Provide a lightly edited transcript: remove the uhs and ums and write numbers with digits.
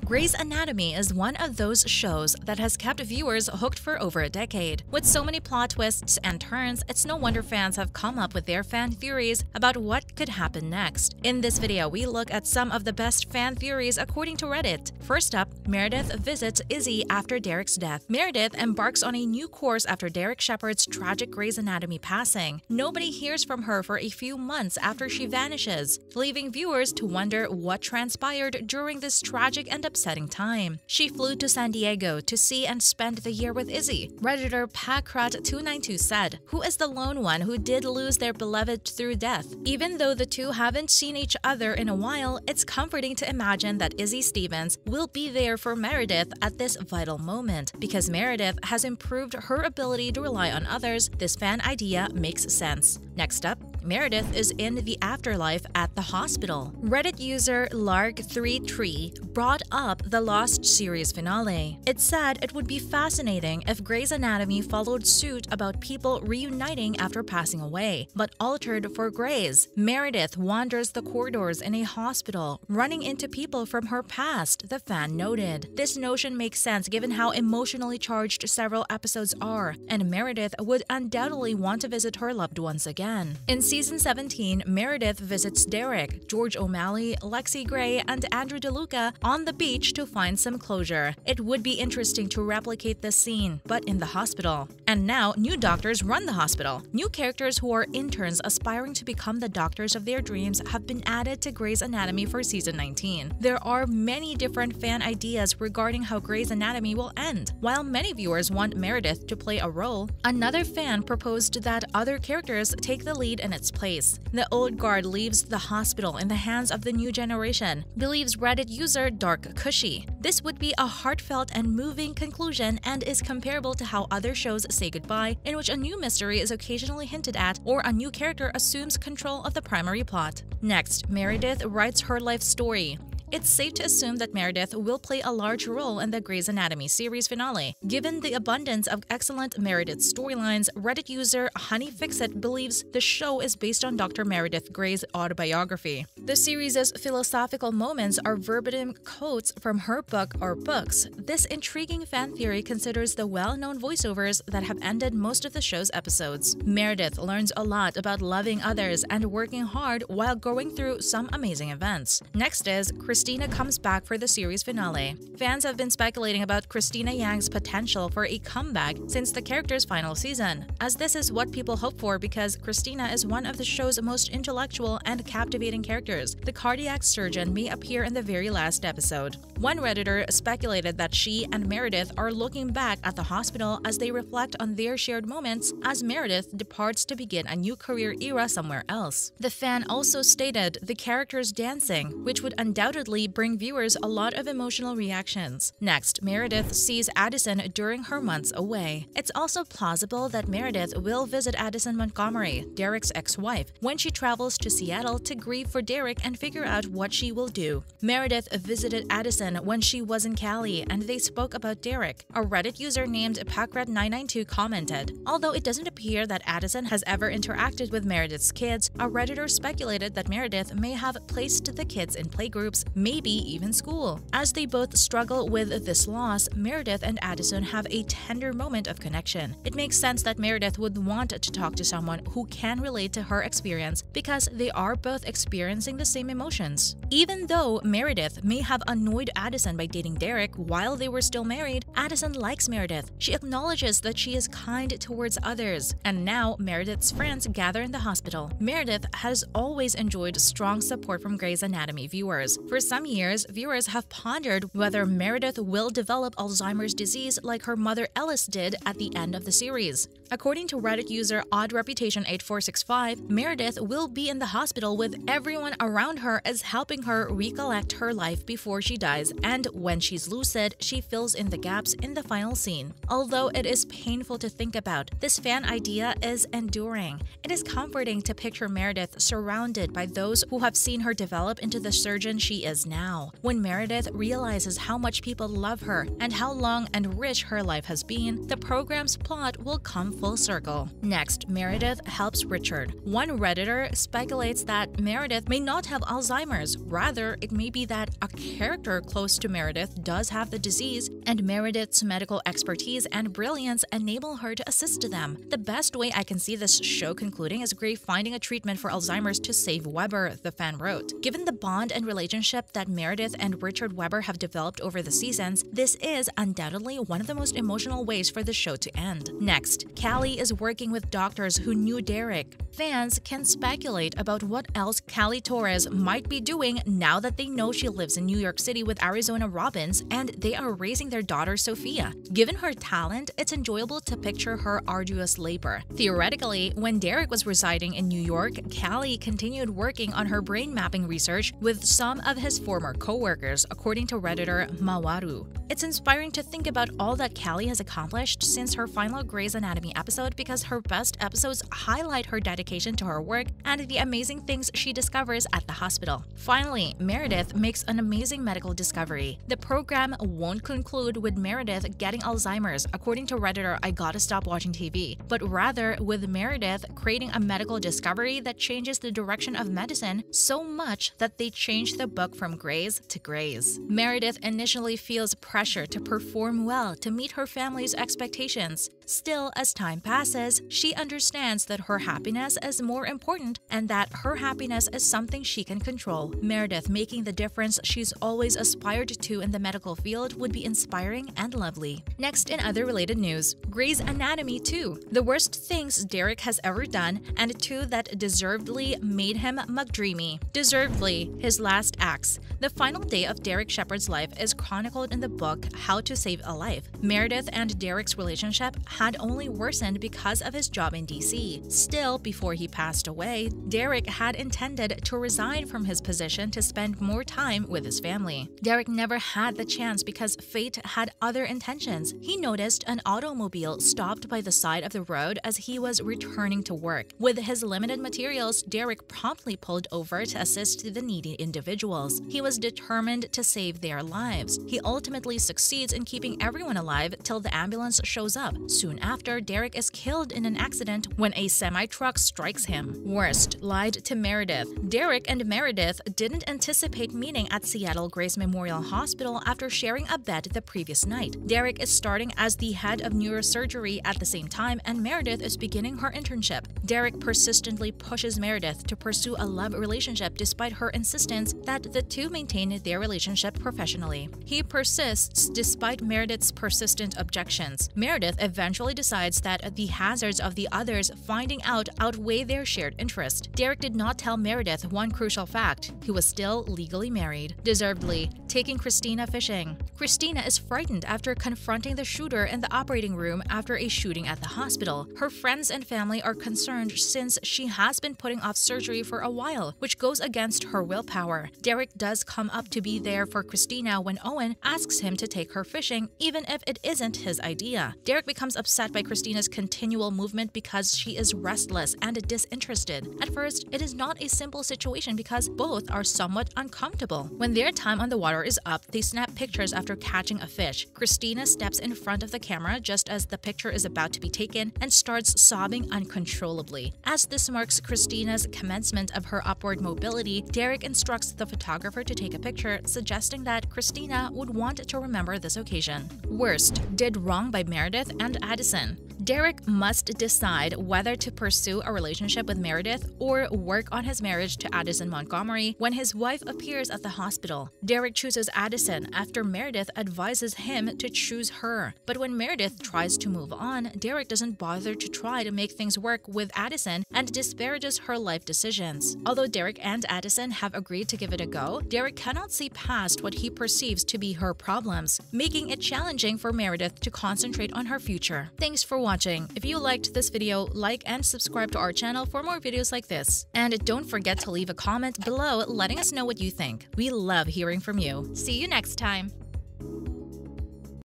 Grey's Anatomy is one of those shows that has kept viewers hooked for over a decade. With so many plot twists and turns, it's no wonder fans have come up with their fan theories about what could happen next. In this video, we look at some of the best fan theories according to Reddit. First up, Meredith visits Izzy after Derek's death. Meredith embarks on a new course after Derek Shepherd's tragic Grey's Anatomy passing. Nobody hears from her for a few months after she vanishes, leaving viewers to wonder what transpired during this tragic and upsetting time. She flew to San Diego to see and spend the year with Izzy. Redditor Packrat292 said, "Who is the lone one who did lose their beloved through death? Even though the two haven't seen each other in a while, it's comforting to imagine that Izzy Stevens will be there for Meredith at this vital moment. Because Meredith has improved her ability to rely on others, this fan idea makes sense." Next up, Meredith is in the afterlife at the hospital. Reddit user Larg3tree brought up the Lost series finale. It said it would be fascinating if Grey's Anatomy followed suit about people reuniting after passing away, but altered for Grey's. Meredith wanders the corridors in a hospital, running into people from her past, the fan noted. This notion makes sense given how emotionally charged several episodes are, and Meredith would undoubtedly want to visit her loved ones again. In Season 17, Meredith visits Derek, George O'Malley, Lexi Gray, and Andrew DeLuca on the beach to find some closure. It would be interesting to replicate this scene, but in the hospital. And now, new doctors run the hospital. New characters who are interns aspiring to become the doctors of their dreams have been added to Grey's Anatomy for Season 19. There are many different fan ideas regarding how Grey's Anatomy will end. While many viewers want Meredith to play a role, another fan proposed that other characters take the lead in its place. The old guard leaves the hospital in the hands of the new generation, believes Reddit user Dark Cushy. This would be a heartfelt and moving conclusion and is comparable to how other shows say goodbye, in which a new mystery is occasionally hinted at or a new character assumes control of the primary plot. Next, Meredith writes her life story. It's safe to assume that Meredith will play a large role in the Grey's Anatomy series finale. Given the abundance of excellent Meredith storylines, Reddit user HoneyFixit believes the show is based on Dr. Meredith Grey's autobiography. The series' philosophical moments are verbatim quotes from her book or books. This intriguing fan theory considers the well-known voiceovers that have ended most of the show's episodes. Meredith learns a lot about loving others and working hard while going through some amazing events. Next is Christina comes back for the series finale. Fans have been speculating about Christina Yang's potential for a comeback since the character's final season, as this is what people hope for because Christina is one of the show's most intellectual and captivating characters. The cardiac surgeon may appear in the very last episode. One Redditor speculated that she and Meredith are looking back at the hospital as they reflect on their shared moments as Meredith departs to begin a new career era somewhere else. The fan also stated the characters dancing, which would undoubtedly bring viewers a lot of emotional reactions. Next, Meredith sees Addison during her months away. It's also plausible that Meredith will visit Addison Montgomery, Derek's ex-wife, when she travels to Seattle to grieve for Derek and figure out what she will do. Meredith visited Addison when she was in Cali, and they spoke about Derek. A Reddit user named Packrat992 commented, "Although it doesn't appear that Addison has ever interacted with Meredith's kids, a Redditor speculated that Meredith may have placed the kids in playgroups, maybe even school. As they both struggle with this loss, Meredith and Addison have a tender moment of connection. It makes sense that Meredith would want to talk to someone who can relate to her experience because they are both experiencing the same emotions." Even though Meredith may have annoyed Addison by dating Derek while they were still married, Addison likes Meredith. She acknowledges that she is kind towards others. And now Meredith's friends gather in the hospital. Meredith has always enjoyed strong support from Grey's Anatomy viewers. For some years, viewers have pondered whether Meredith will develop Alzheimer's disease like her mother Ellis did at the end of the series. According to Reddit user OddReputation8465, Meredith will be in the hospital with everyone around her as helping her recollect her life before she dies, and when she's lucid, she fills in the gaps in the final scene. Although it is painful to think about, this fan idea is enduring. It is comforting to picture Meredith surrounded by those who have seen her develop into the surgeon she is is now. When Meredith realizes how much people love her and how long and rich her life has been, the program's plot will come full circle. Next, Meredith helps Richard. One Redditor speculates that Meredith may not have Alzheimer's. Rather, it may be that a character close to Meredith does have the disease, and Meredith's medical expertise and brilliance enable her to assist them. The best way I can see this show concluding is Gray finding a treatment for Alzheimer's to save Weber, the fan wrote. Given the bond and relationship that Meredith and Richard Weber have developed over the seasons, this is undoubtedly one of the most emotional ways for the show to end. Next, Callie is working with doctors who knew Derek. Fans can speculate about what else Callie Torres might be doing now that they know she lives in New York City with Arizona Robbins and they are raising their daughter Sophia. Given her talent, it's enjoyable to picture her arduous labor. Theoretically, when Derek was residing in New York, Callie continued working on her brain mapping research with some of his former co-workers, according to Redditor Mawaru. It's inspiring to think about all that Callie has accomplished since her final Grey's Anatomy episode because her best episodes highlight her dedication to her work and the amazing things she discovers at the hospital. Finally, Meredith makes an amazing medical discovery. The program won't conclude with Meredith getting Alzheimer's, according to Redditor I Gotta Stop Watching TV, but rather with Meredith creating a medical discovery that changes the direction of medicine so much that they change the book from Grey's to Grey's. Meredith initially feels pressure to perform well to meet her family's expectations. Still, as time passes, she understands that her happiness is more important and that her happiness is something she can control. Meredith making the difference she's always aspired to in the medical field would be inspiring and lovely. Next, in other related news, Grey's Anatomy 2. The worst things Derek has ever done and two that deservedly made him McDreamy. Deservedly, his last acts. The final day of Derek Shepherd's life is chronicled in the book How to Save a Life. Meredith and Derek's relationship had only worsened because of his job in DC. Still, before he passed away, Derek had intended to resign from his position to spend more time with his family. Derek never had the chance because fate had other intentions. He noticed an automobile stopped by the side of the road as he was returning to work. With his limited materials, Derek promptly pulled over to assist the needy individuals. He was determined to save their lives. He ultimately succeeds in keeping everyone alive till the ambulance shows up. Soon after, Derek is killed in an accident when a semi-truck strikes him. Worst, lied to Meredith. Derek and Meredith didn't anticipate meeting at Seattle Grace Memorial Hospital after sharing a bed the previous night. Derek is starting as the head of neurosurgery at the same time, and Meredith is beginning her internship. Derek persistently pushes Meredith to pursue a love relationship despite her insistence that the two maintain their relationship professionally. He persists despite Meredith's persistent objections. Meredith eventually decides that the hazards of the others finding out outweigh their shared interest. Derek did not tell Meredith one crucial fact: he was still legally married. Deservedly, taking Christina fishing. Christina is frightened after confronting the shooter in the operating room after a shooting at the hospital. Her friends and family are concerned since she has been putting off surgery for a while, which goes against her willpower. Derek does come up to be there for Christina when Owen asks him to take her fishing, even if it isn't his idea. Derek becomes upset by Christina's continual movement because she is restless and disinterested. At first, it is not a simple situation because both are somewhat uncomfortable. When their time on the water is up, they snap pictures after catching a fish. Christina steps in front of the camera just as the picture is about to be taken and starts sobbing uncontrollably. As this marks Christina's commencement of her upward mobility, Derek instructs the photographer to take a picture, suggesting that Christina would want to remember this occasion. Worst, did wrong by Meredith and Addison. Derek must decide whether to pursue a relationship with Meredith or work on his marriage to Addison Montgomery when his wife appears at the hospital. Derek chooses Addison after Meredith advises him to choose her. But when Meredith tries to move on, Derek doesn't bother to try to make things work with Addison and disparages her life decisions. Although Derek and Addison have agreed to give it a go, Derek cannot see past what he perceives to be her problems, making it challenging for Meredith to concentrate on her future. Thanks for watching. If you liked this video, like and subscribe to our channel for more videos like this. And don't forget to leave a comment below letting us know what you think. We love hearing from you. See you next time!